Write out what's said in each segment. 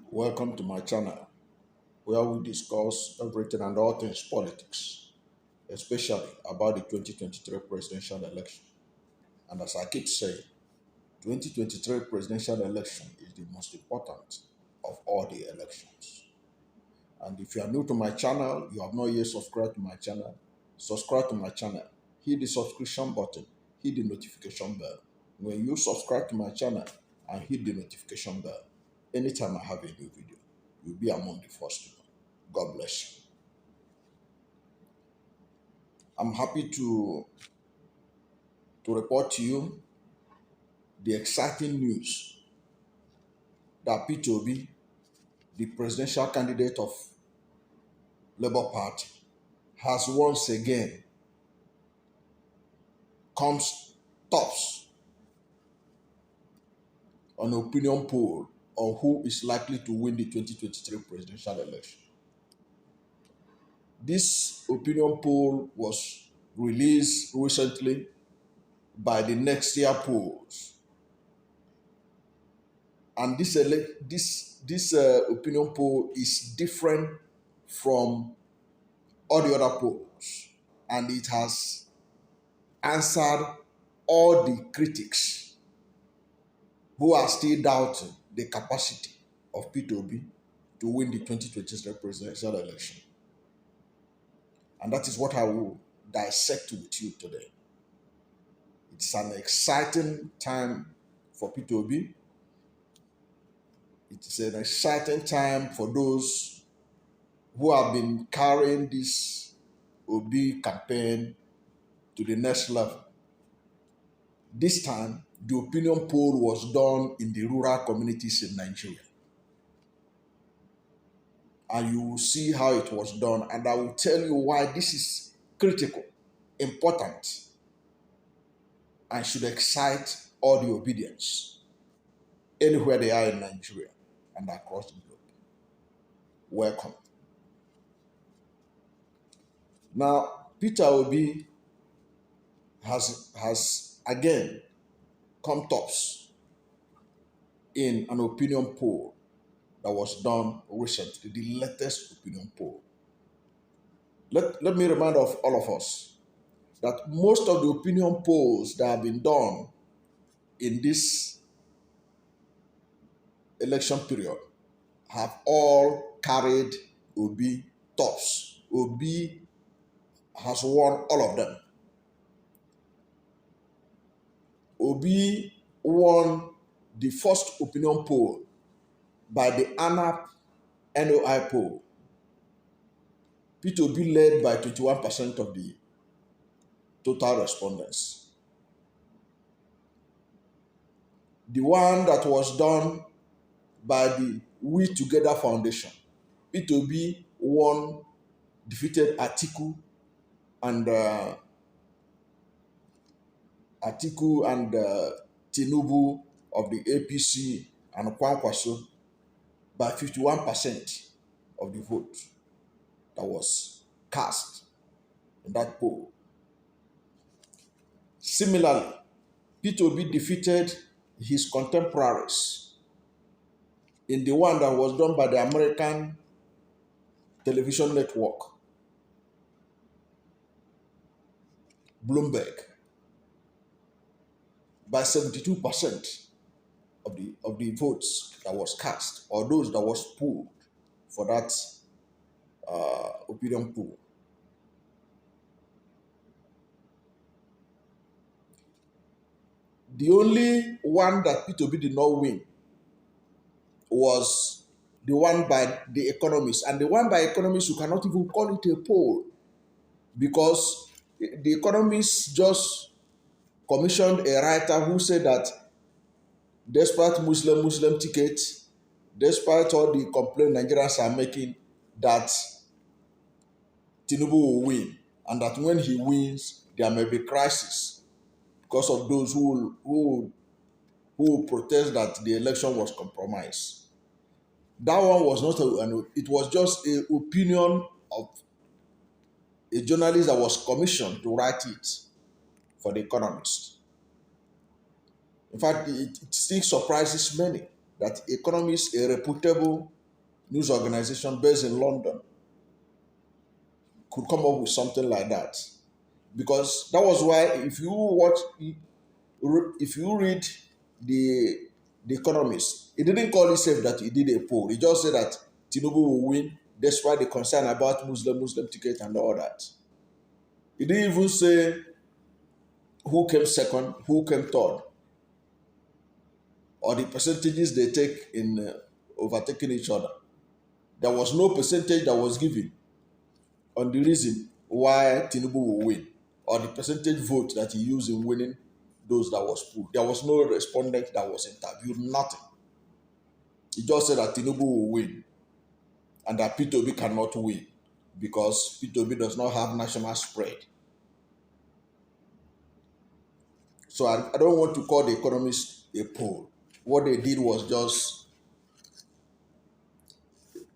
Welcome to my channel where we discuss everything and all things politics, especially about the 2023 presidential election. And as I keep saying, 2023 presidential election is the most important of all the elections. And if you are new to my channel, you have not yet subscribed to my channel, subscribe to my channel, hit the subscription button, hit the notification bell. When you subscribe to my channel and hit the notification bell, anytime I have a new video, you'll be among the first to know. God bless you. I'm happy to report to you the exciting news that Peter Obi, the presidential candidate of Labour Party, has once again comes tops on opinion poll on who is likely to win the 2023 presidential election. This opinion poll was released recently by the NexTier polls. And this opinion poll is different from all the other polls, and it has answered all the critics who are still doubting the capacity of Peter Obi to win the 2023 presidential election. And that is what I will dissect with you today. It's an exciting time for Peter Obi. It is an exciting time for those who have been carrying this Obi campaign to the next level. This time, the opinion poll was done in the rural communities in Nigeria. And you will see how it was done, and I will tell you why this is critical, important, and should excite all the obedience anywhere they are in Nigeria and across the globe. Welcome. Now, Peter Obi has again come tops in an opinion poll that was done recently, the latest opinion poll. Let me remind of all of us that most of the opinion polls that have been done in this election period have all carried Obi tops. Obi has won all of them. Obi won the first opinion poll by the ANAP NOI poll. Peter Obi led by 21% of the total respondents. The one that was done by the We Together Foundation, Peter Obi won, defeated Atiku and Tinubu of the APC and Kwankwaso by 51% of the vote that was cast in that poll. Similarly, Peter Obi defeated his contemporaries in the one that was done by the American television network, Bloomberg, by 72% of the votes that was cast, or those that was polled for that opinion poll. The only one that Peter Obi did not win was the one by The Economist. And the one by Economist, you cannot even call it a poll, because The Economist just commissioned a writer who said that despite Muslim tickets, despite all the complaints Nigerians are making, that Tinubu will win, and that when he wins, there may be crisis because of those who protest that the election was compromised. That one was not it was just an opinion of a journalist that was commissioned to write it for The Economist. In fact, it still surprises many that Economist, a reputable news organization based in London could come up with something like that. Because that was why if you read the the Economist, he didn't call himself that he did a poll. He just said that Tinubu will win despite the concern about Muslim ticket and all that. He didn't even say who came second, who came third, or the percentages they take in overtaking each other. There was no percentage that was given on the reason why Tinubu will win, or the percentage vote that he used in winning those that was pulled. There was no respondent that was interviewed, nothing. He just said that Tinubu will win and that Peter Obi cannot win because Peter Obi does not have national spread. So I don't want to call the Economist a poll. What they did was just,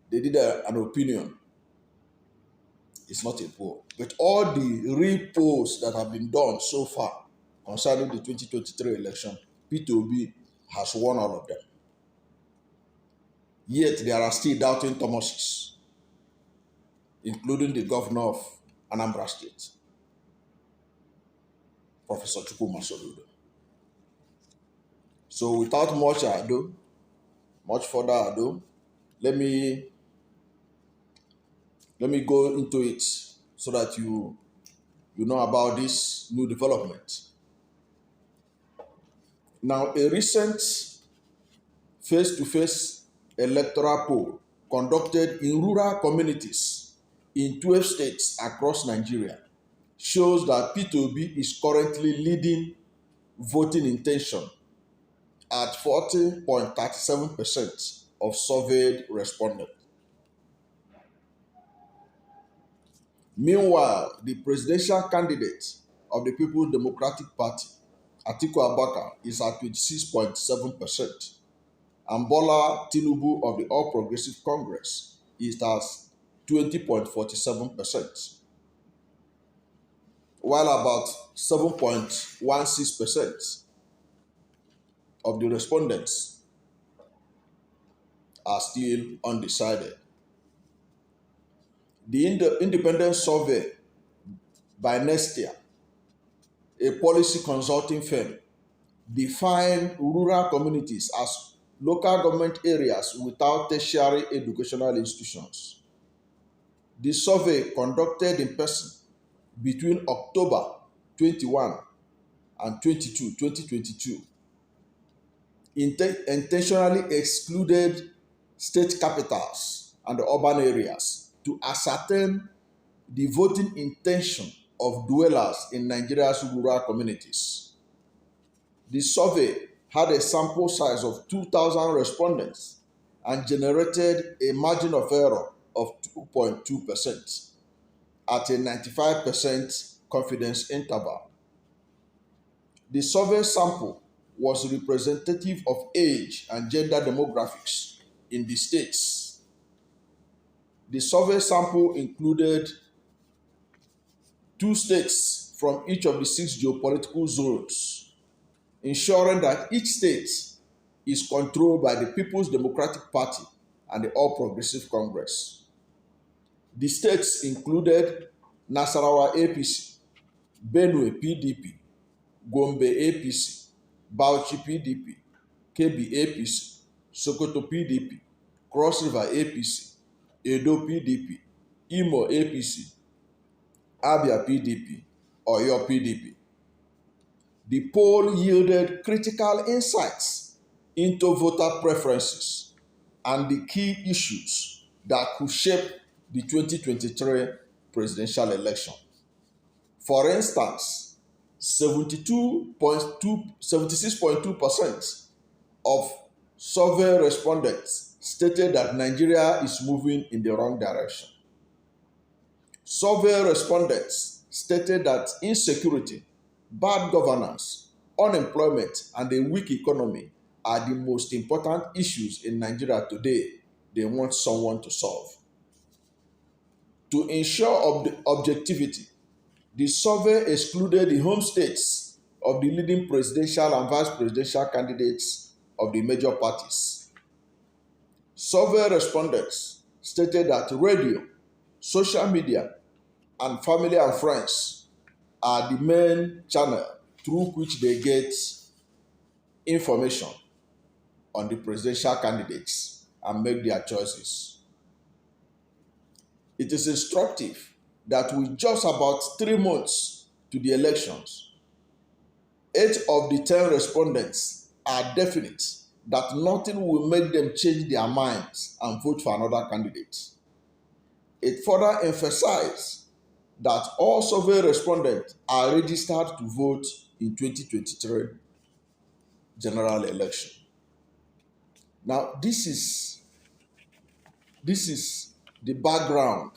they did an opinion. It's not a poll. But all the real polls that have been done so far concerning the 2023 election, Peter Obi has won all of them. Yet there are still doubting Thomases, including the governor of Anambra State, Professor Chukwuma. So without much further ado, let me go into it so that you know about this new development. Now, a recent face-to-face electoral poll conducted in rural communities in 12 states across Nigeria shows that Peter Obi is currently leading voting intention at 40.37% of surveyed respondents. Meanwhile, the presidential candidate of the People's Democratic Party, Atiku Abubakar, is at 26.7%, and Bola Tinubu of the All Progressive Congress is at 20.47%, while about 7.16% of the respondents are still undecided. The independent survey by NexTier, a policy consulting firm, defined rural communities as local government areas without tertiary educational institutions. The survey, conducted in person between October 21 and 22, 2022, intentionally excluded state capitals and urban areas to ascertain the voting intention of dwellers in Nigeria's rural communities. The survey had a sample size of 2,000 respondents and generated a margin of error of 2.2% at a 95% confidence interval. The survey sample was representative of age and gender demographics in the states. The survey sample included 2 states from each of the 6 geopolitical zones, ensuring that each state is controlled by the People's Democratic Party and the All Progressive Congress. The states included Nasarawa APC, Benue PDP, Gombe APC, Bauchi PDP, Kebbi APC, Sokoto PDP, Cross River APC, Edo PDP, Imo APC, Abia PDP, Oyo PDP. The poll yielded critical insights into voter preferences and the key issues that could shape the 2023 presidential election. For instance, 76.2% of survey respondents stated that Nigeria is moving in the wrong direction. Survey respondents stated that insecurity, bad governance, unemployment, and a weak economy are the most important issues in Nigeria today they want someone to solve. To ensure objectivity, the survey excluded the home states of the leading presidential and vice presidential candidates of the major parties. Survey respondents stated that radio, social media, and family and friends are the main channel through which they get information on the presidential candidates and make their choices. It is instructive that with just about 3 months to the elections, 8 of the 10 respondents are definite that nothing will make them change their minds and vote for another candidate. It further emphasized that all survey respondents are registered to vote in 2023 general election. Now, this is the background.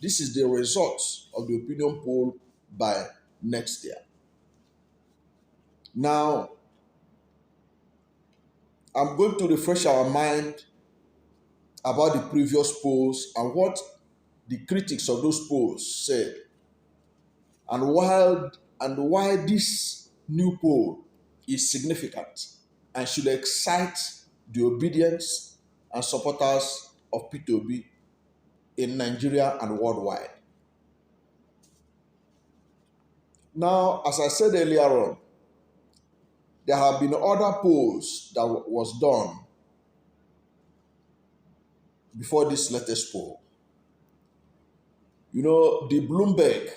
This is the result of the opinion poll by NexTier. Now, I'm going to refresh our mind about the previous polls and what the critics of those polls said, and why this new poll is significant and should excite the obedience and supporters of Peter Obi in Nigeria and worldwide. Now, as I said earlier on, there have been other polls that was done before this latest poll. You know, the Bloomberg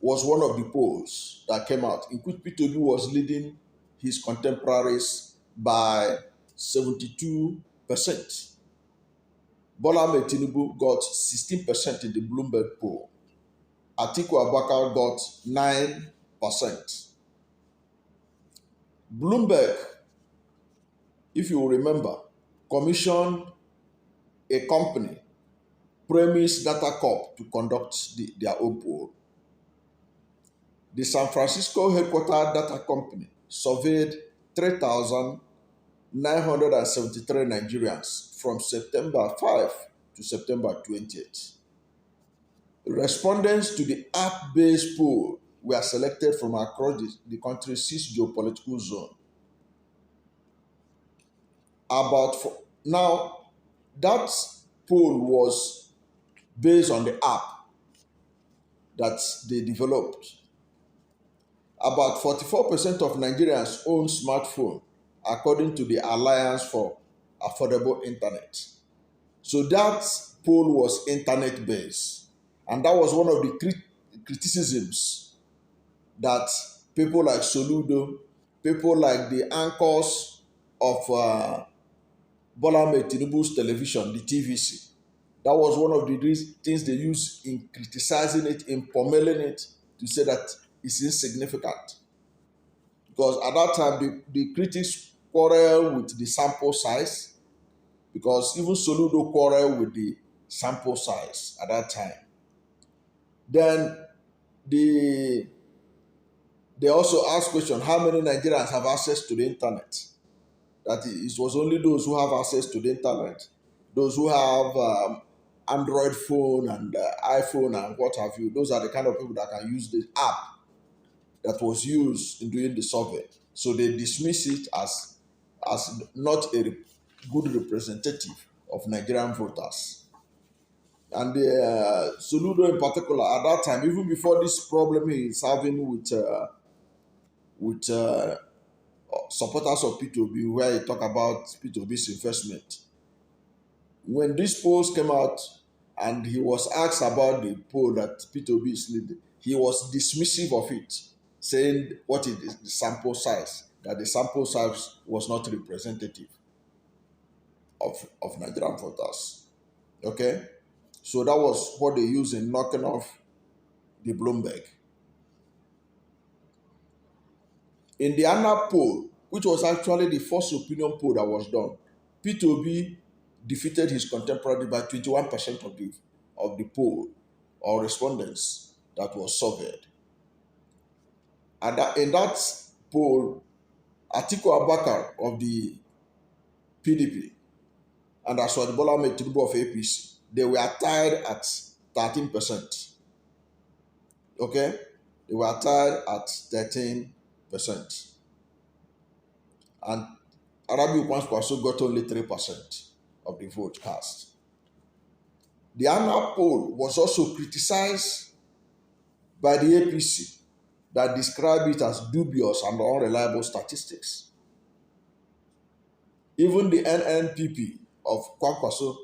was one of the polls that came out in which Peter Obi was leading his contemporaries by 72%. Bola Tinubu got 16% in the Bloomberg poll. Atiku Abubakar got 9%. Bloomberg, if you remember, commissioned a company, Premise Data Corp, to conduct their own poll. The San Francisco headquartered data company surveyed 3,973 Nigerians from September 5 to September 20th. Respondents to the app-based poll were selected from across the country's 6 geopolitical zones. Now, that poll was based on the app that they developed. About 44% of Nigerians own smartphone, according to the Alliance for Affordable Internet. So that poll was internet-based. And that was one of the criticisms that people like Soludo, people like the anchors of Bola Tinubu's television, the TVC, that was one of the things they used in criticizing it, in pommeling it, to say that it's insignificant. Because at that time, the critics quarrel with the sample size, because even Soludo quarrel with the sample size at that time. Then they also asked question, how many Nigerians have access to the internet? That it was only those who have access to the internet, those who have Android phone and iPhone and what have you. Those are the kind of people that can use the app that was used in doing the survey. So they dismiss it as not a good representative of Nigerian voters. And Soludo in particular, at that time, even before this problem he is having with supporters of Peter Obi, where he talk about Peter Obi's investment. When these polls came out and he was asked about the poll that Peter Obi is leading, he was dismissive of it, saying what is the sample size, that the sample size was not representative of Nigerian voters. Okay? So that was what they used in knocking off the Bloomberg. In the ANA poll, which was actually the first opinion poll that was done, Peter Obi defeated his contemporary by 21% of the poll or respondents that was surveyed. And in that poll, Atiku Abubakar of the PDP and Asiwaju Bola Tinubu of APC, they were tied at 13%. Okay? They were tied at 13%. And Arabi Kwankwaso got only 3% of the vote cast. The annual poll was also criticized by the APC that described it as dubious and unreliable statistics. Even the NNPP of Kwankwaso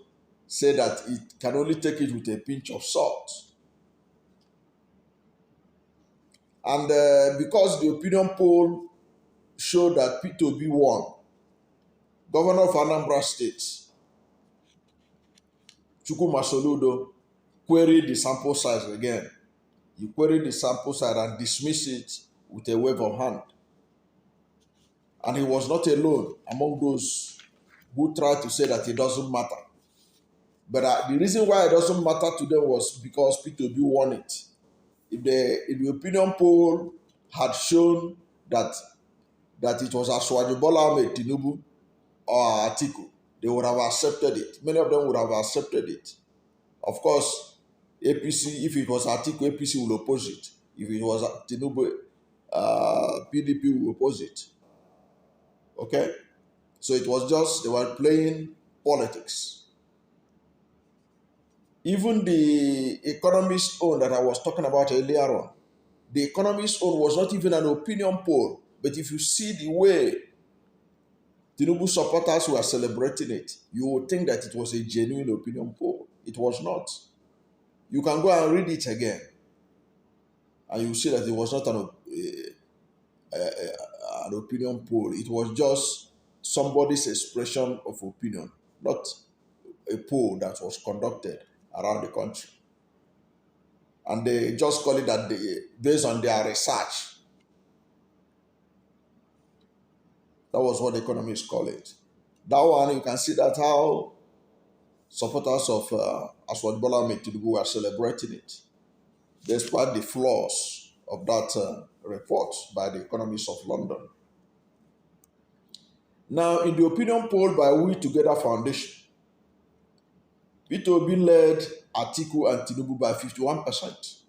said that it can only take it with a pinch of salt. And because the opinion poll showed that Peter Obi won, Governor of Anambra State, Chukwuma Soludo, queried the sample size again. He queried the sample size and dismissed it with a wave of hand. And he was not alone among those who tried to say that it doesn't matter. But the reason why it doesn't matter to them was because Peter Obi won it. If the opinion poll had shown that it was Asiwaju Bola Ahmed Tinubu or Atiku, they would have accepted it. Many of them would have accepted it. Of course, APC, if it was Atiku, APC will oppose it. If it was Tinubu, PDP will oppose it. Okay? So it was just, they were playing politics. Even the Economist own that I was talking about earlier on, the Economist own was not even an opinion poll. But if you see the way Tinubu supporters were celebrating it, you would think that it was a genuine opinion poll. It was not. You can go and read it again, and you see that it was not an opinion poll. It was just somebody's expression of opinion, not a poll that was conducted around the country. And they just call it that based on their research. That was what economists call it. That one, you can see that how supporters of Asiwaju Bola Ahmed Tinubu were celebrating it, despite the flaws of that report by the Economists of London. Now, in the opinion poll by We Together Foundation, Peter Obi led Atiku and Tinubu by 51%.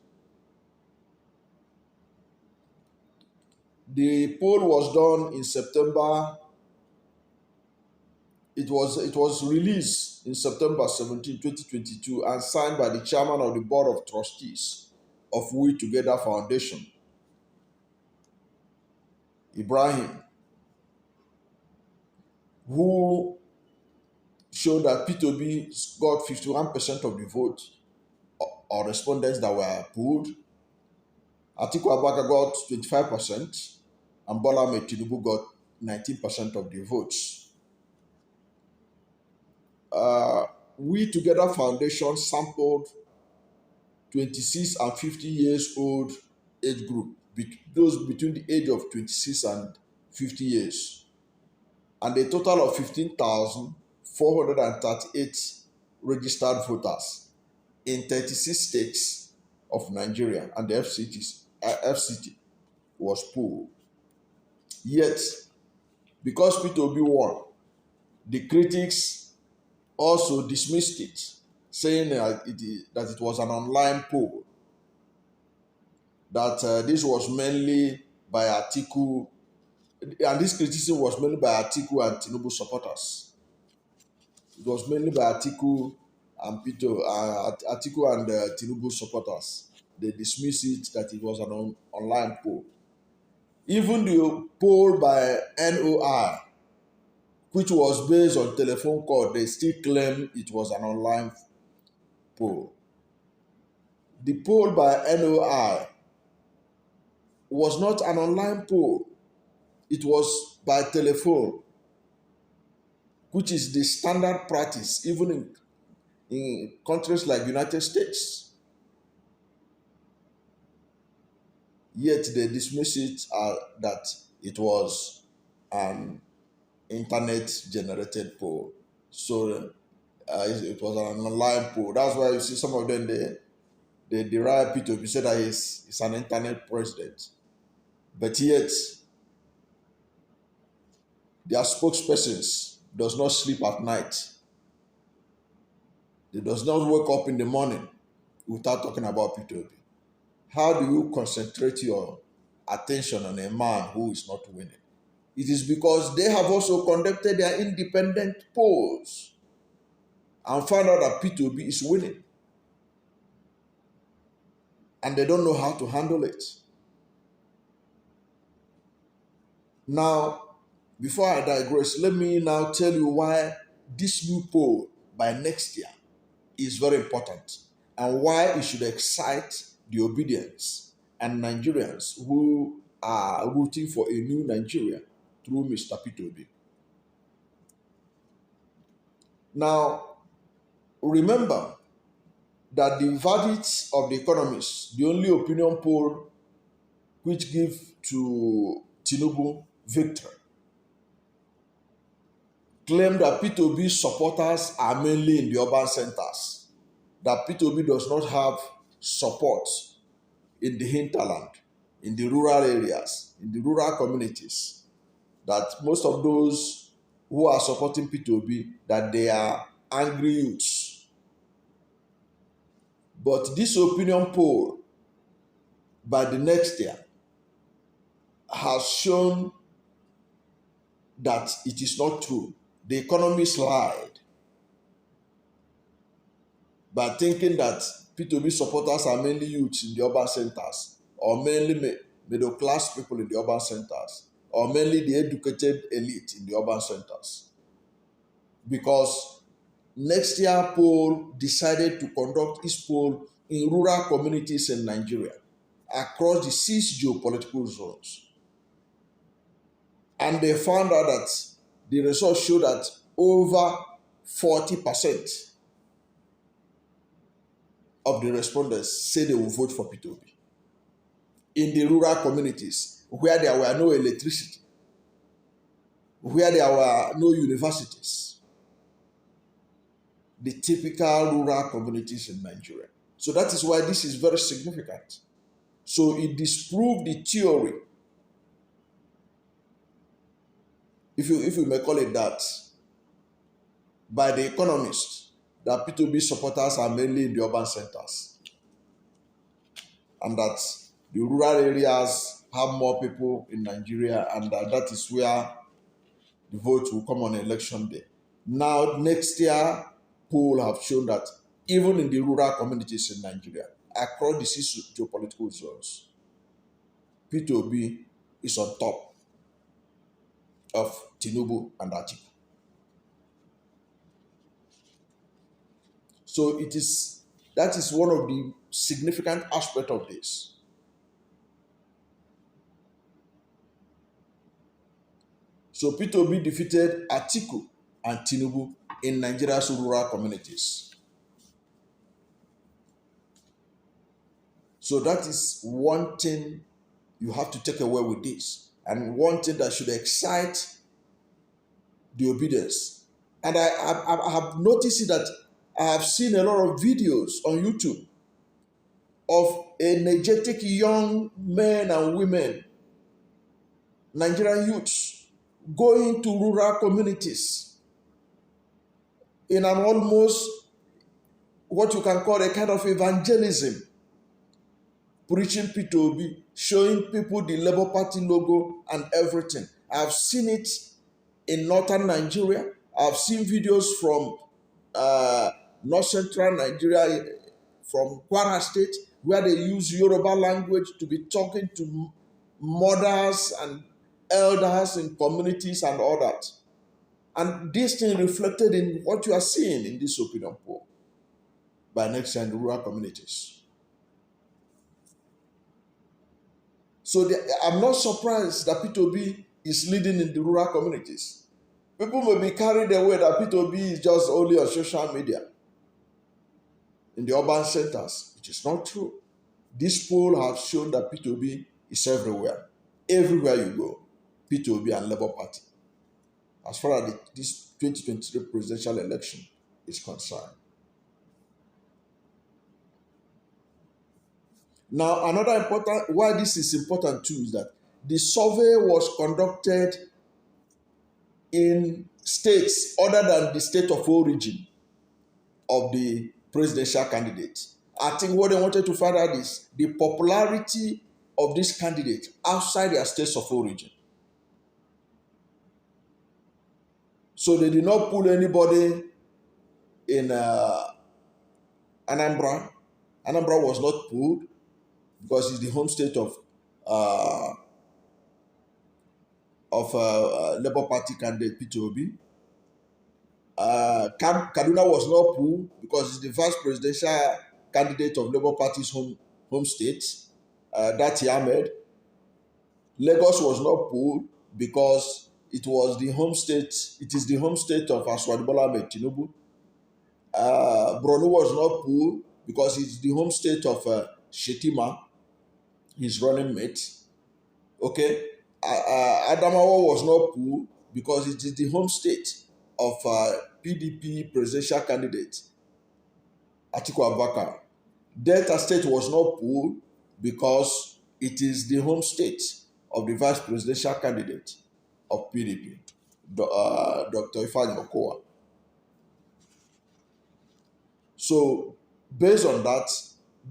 The poll was done in September. It was released in September 17, 2022, and signed by the chairman of the Board of Trustees of We Together Foundation, Ibrahim, who showed that Peter Obi got 51% of the vote or respondents that were polled. Atiku Abubakar got 25%, and Bola Ahmed Tinubu got 19% of the votes. We Together Foundation sampled 26 and 50 years old age group, those between the age of 26 and 50 years, and a total of 15,438 registered voters in 36 states of Nigeria, and the FCT was polled. Yet, because Peter Obi won, the critics also dismissed it, saying that it was an online poll, that this was mainly by Atiku, and this criticism was mainly by Atiku and Tinubu supporters. It was mainly by Atiku and Tinubu supporters. They dismissed it that it was an online poll. Even the poll by NOI, which was based on telephone call, they still claim it was an online poll. The poll by NOI was not an online poll. It was by telephone, which is the standard practice even in countries like the United States. Yet they dismiss it that it was an internet-generated poll. So it was an online poll. That's why you see some of them, they derive Peter Obi, say that he's an internet president. But yet, their spokespersons does not sleep at night. They does not wake up in the morning without talking about Peter Obi. How do you concentrate your attention on a man who is not winning? It is because they have also conducted their independent polls. and found out that Peter Obi is winning. And they don't know how to handle it. Now, before I digress, let me now tell you why this new poll by NexTier is very important and why it should excite the obedience and Nigerians who are rooting for a new Nigeria through Mr. Peter Obi. Now, remember that the verdict of the economists, the only opinion poll which give to Tinubu victory, claim that Peter Obi's supporters are mainly in the urban centers, that Peter Obi does not have support in the hinterland, in the rural areas, in the rural communities, that most of those who are supporting Peter Obi, that they are angry youths. But this opinion poll by the NexTier has shown that it is not true. The economists lied by thinking that Peter Obi supporters are mainly youths in the urban centers, or mainly middle class people in the urban centers, or mainly the educated elite in the urban centers. Because NexTier poll decided to conduct its poll in rural communities in Nigeria across the 6 geopolitical zones. And they found out that the results show that over 40% of the respondents say they will vote for Peter Obi. In the rural communities where there were no electricity, where there were no universities, the typical rural communities in Nigeria. So that is why this is very significant. So it disproved the theory, if you may call it that, by the economists, that Peter Obi supporters are mainly in the urban centers, and that the rural areas have more people in Nigeria, and that is where the vote will come on election day. Now, NexTier poll have shown that even in the rural communities in Nigeria, across the 6 geopolitical zones, Peter Obi is on top of Tinubu and Atiku. So that is one of the significant aspects of this. So Peter Obi defeated Atiku and Tinubu in Nigeria's rural communities. So that is one thing you have to take away with this, and one thing that should excite the obedience. And I have noticed that I have seen a lot of videos on YouTube of energetic young men and women, Nigerian youths, going to rural communities in an almost what you can call a kind of evangelism, preaching Peter Obi, showing people the Labour Party logo and everything. I've seen it in northern Nigeria. I've seen videos from north central Nigeria, from Kwara State, where they use Yoruba language to be talking to mothers and elders in communities and all that. And this thing reflected in what you are seeing in this opinion poll by NexTier and rural communities. So I'm not surprised that Peter Obi is leading in the rural communities. People may be carried away that Peter Obi is just only on social media in the urban centers. It is not true. This poll has shown that Peter Obi is everywhere. Everywhere you go, Peter Obi and Labour Party, as far as this 2023 presidential election is concerned. Now, another important, why this is important too, is that the survey was conducted in states other than the state of origin of the presidential candidate. I think what they wanted to find out is the popularity of this candidate outside their states of origin. So they did not pull anybody in Anambra. Anambra was not pulled because it's the home state of uh, Labour Party candidate Peter Obi. Kaduna was not pulled because it's the vice presidential candidate of Labour Party's home state, that's Ahmed. Lagos was not pulled because it was the home state. It is the home state of Asiwaju Bola Ahmed Tinubu. Borno was not pulled because it's the home state of Shetima, his running mate. Okay, Adamawa was not pulled because it is the home state of PDP presidential candidate Atiku Abubakar. Delta State was not pulled because it is the home state of the vice presidential candidate of PDP, Dr. Ifeanyi Okowa. So, based on that,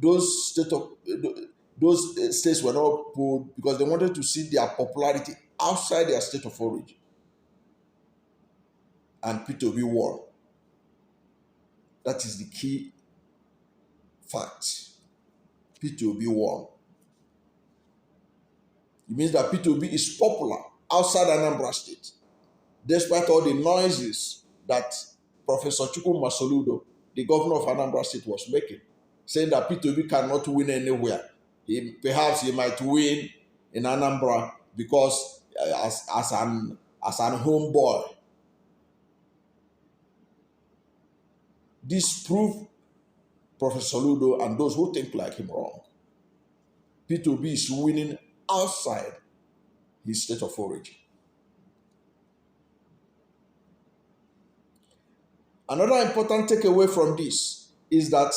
those states were not pulled because they wanted to see their popularity outside their state of origin. And Peter Obi won. That is the key fact. Peter Obi won. It means that Peter Obi is popular outside Anambra State, despite all the noises that Professor Chukwuma Soludo, the governor of Anambra State, was making, saying that Peter Obi cannot win anywhere. Perhaps he might win in Anambra because as an homeboy. This proved Professor Ludo and those who think like him wrong. Peter Obi is winning outside his state of origin. Another important takeaway from this is that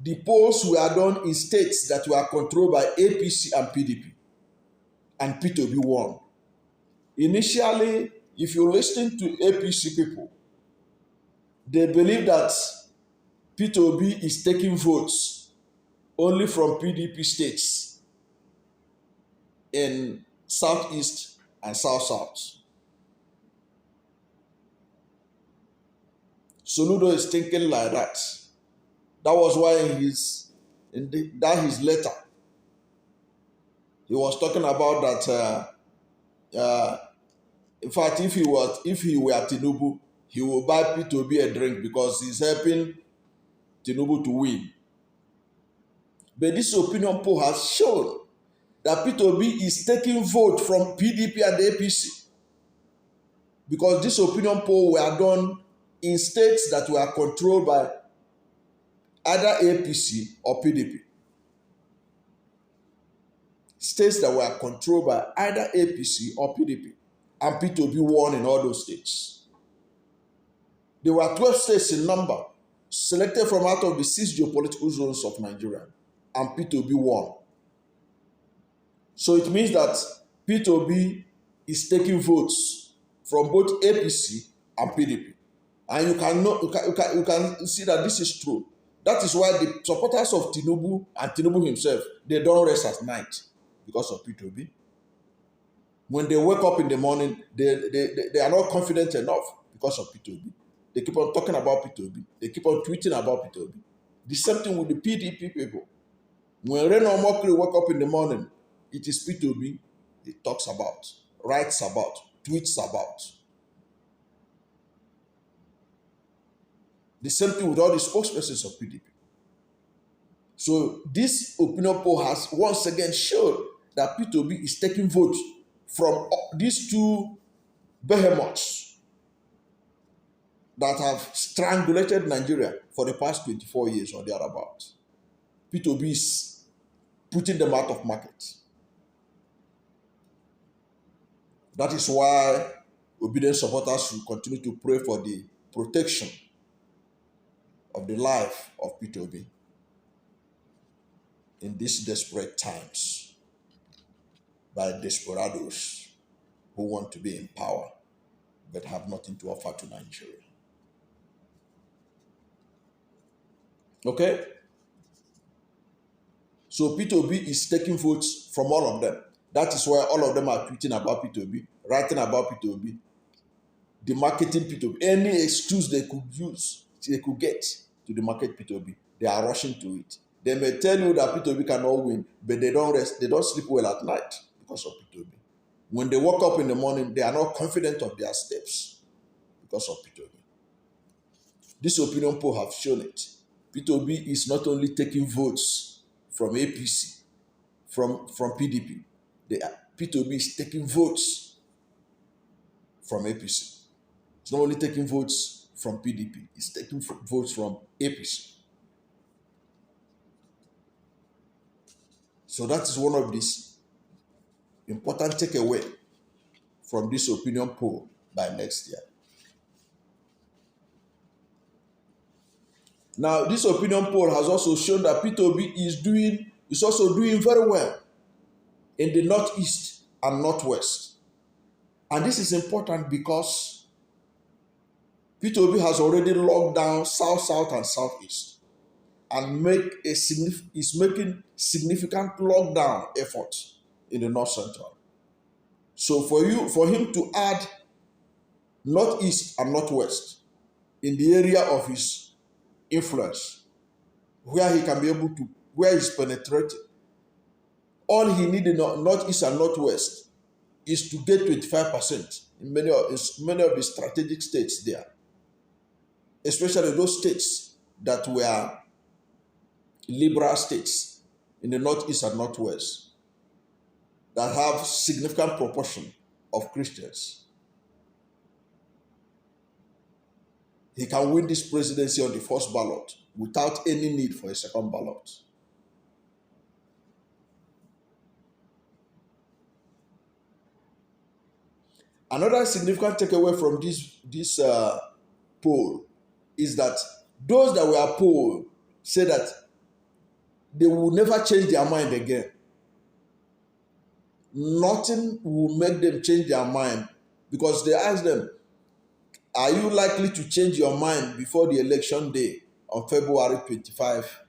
the polls were done in states that were controlled by APC and PDP, and Peter Obi won. Initially, if you listen to APC people, they believe that Peter Obi is taking votes only from PDP states in Southeast and South-South. Soludo is thinking like that. That was why in his letter, he was talking about that. In fact, if he were Tinubu, he will buy Peter Obi a drink because he's helping Tinubu to win. But this opinion poll has shown that Peter Obi is taking vote from PDP and the APC because this opinion poll were done in states that were controlled by either APC or PDP. States that were controlled by either APC or PDP. And Peter Obi won in all those states. There were 12 states in number selected from out of the 6 geopolitical zones of Nigeria. And Peter Obi won. So it means that Peter Obi is taking votes from both APC and PDP. And you can see that this is true. That is why the supporters of Tinubu and Tinubu himself, they don't rest at night because of Peter Obi. When they wake up in the morning, they are not confident enough because of Peter Obi. They keep on talking about Peter Obi. They keep on tweeting about Peter Obi. The same thing with the PDP people. When Reno Omokri wake up in the morning, it is Peter Obi he talks about, writes about, tweets about. The same thing with all the spokespersons of PDP. So this opinion poll has once again shown that Peter Obi is taking votes from these two behemoths that have strangulated Nigeria for the past 24 years or thereabouts. Peter Obi is putting them out of market. That is why obedient supporters should continue to pray for the protection of the life of Peter Obi in these desperate times by desperados who want to be in power but have nothing to offer to Nigeria. Okay? So Peter Obi is taking votes from all of them. That is why all of them are tweeting about Peter Obi, writing about Peter Obi, demarketing Peter Obi, any excuse they could use they could get to the market Peter Obi, they are rushing to it. They may tell you that Peter Obi cannot win, but they don't rest, they don't sleep well at night because of Peter Obi. When they wake up in the morning, they are not confident of their steps because of Peter Obi. This opinion poll have shown it. Peter Obi is not only taking votes from APC, from PDP. Peter Obi is taking votes from APC. It's not only taking votes from PDP, it's taking votes from APC. So that is one of these important takeaway from this opinion poll by NexTier. Now, this opinion poll has also shown that Peter Obi is also doing very well in the Northeast and Northwest. And this is important because Peter Obi has already locked down South, South, and Southeast and is making significant lockdown efforts in the North Central. So for him to add Northeast and Northwest in the area of his influence, where he can be able to, where he's penetrated, all he needs in Northeast and Northwest is to get 25% in many of the strategic states there, especially those states that were liberal states in the Northeast and Northwest that have significant proportion of Christians. He can win this presidency on the first ballot without any need for a second ballot. Another significant takeaway from this poll is that those that were polled say that they will never change their mind again. Nothing will make them change their mind, because they ask them, are you likely to change your mind before the election day on February 25,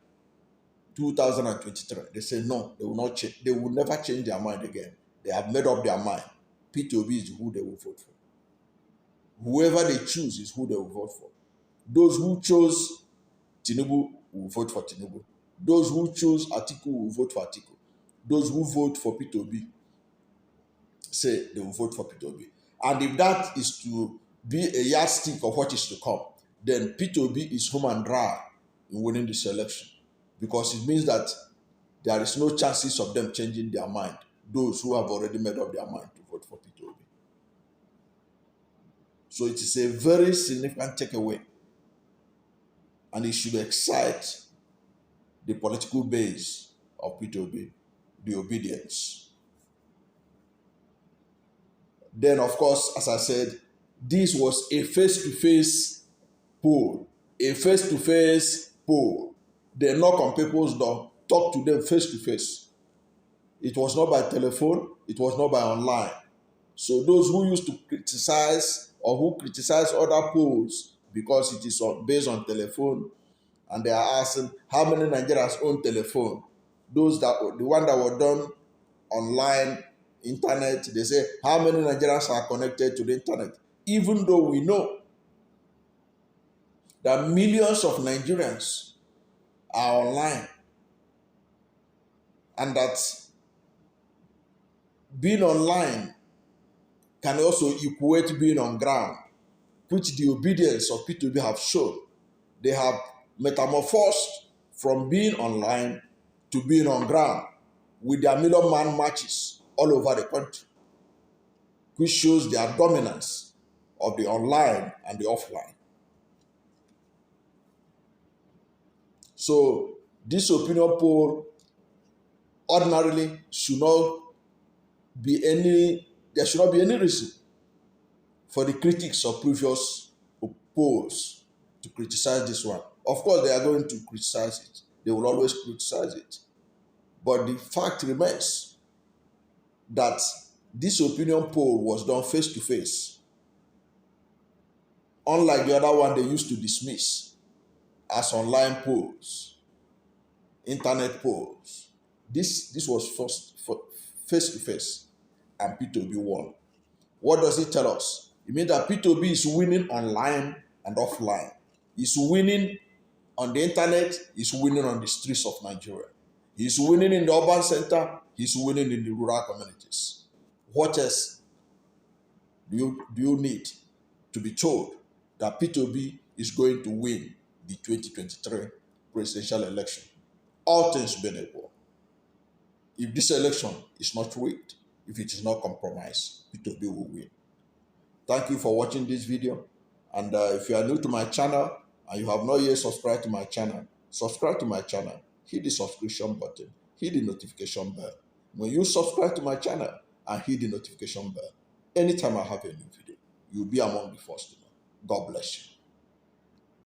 2023? They say no, they will not change. They will never change their mind again. They have made up their mind. Peter Obi is who they will vote for. Whoever they choose is who they will vote for. Those who chose Tinubu will vote for Tinubu. Those who chose Atiku will vote for Atiku. Those who vote for Peter Obi say they will vote for Peter Obi. And if that is to be a yardstick of what is to come, then Peter Obi is home and dry in winning this election, because it means that there is no chances of them changing their mind, those who have already made up their mind to vote for Peter Obi. So it is a very significant takeaway, and it should excite the political base of Peter Obi, the obedience. Then, of course, as I said, this was a face-to-face poll. A face-to-face poll. They knock on people's door, talk to them face-to-face. It was not by telephone, it was not by online. So those who used to criticize or who criticize other polls because it is based on telephone, and they are asking how many Nigerians own telephone, the one that were done online, internet, they say how many Nigerians are connected to the internet, even though we know that millions of Nigerians are online, and that being online can also equate being on ground, which the obedience of Peter Obi have shown. They have metamorphosed from being online to being on ground with their million-man marches all over the country, which shows their dominance of the online and the offline. So this opinion poll ordinarily should not be there should not be any reason for the critics of previous polls to criticize this one. Of course, they are going to criticize it. They will always criticize it. But the fact remains that this opinion poll was done face-to-face, unlike the other one they used to dismiss as online polls, internet polls. This was face-to-face, and Peter Obi won. What does it tell us? It means that Peter Obi is winning online and offline. He's winning on the internet, he's winning on the streets of Nigeria. He's winning in the urban center, he's winning in the rural communities. What else do you need to be told that Peter Obi is going to win the 2023 presidential election? All things being equal. If this election is not rigged, if it is not compromised, Peter Obi will win. Thank you for watching this video. And if you are new to my channel and you have not yet subscribed to my channel, subscribe to my channel. Hit the subscription button. Hit the notification bell. When you subscribe to my channel and hit the notification bell, anytime I have a new video, you'll be among the first to know. God bless you.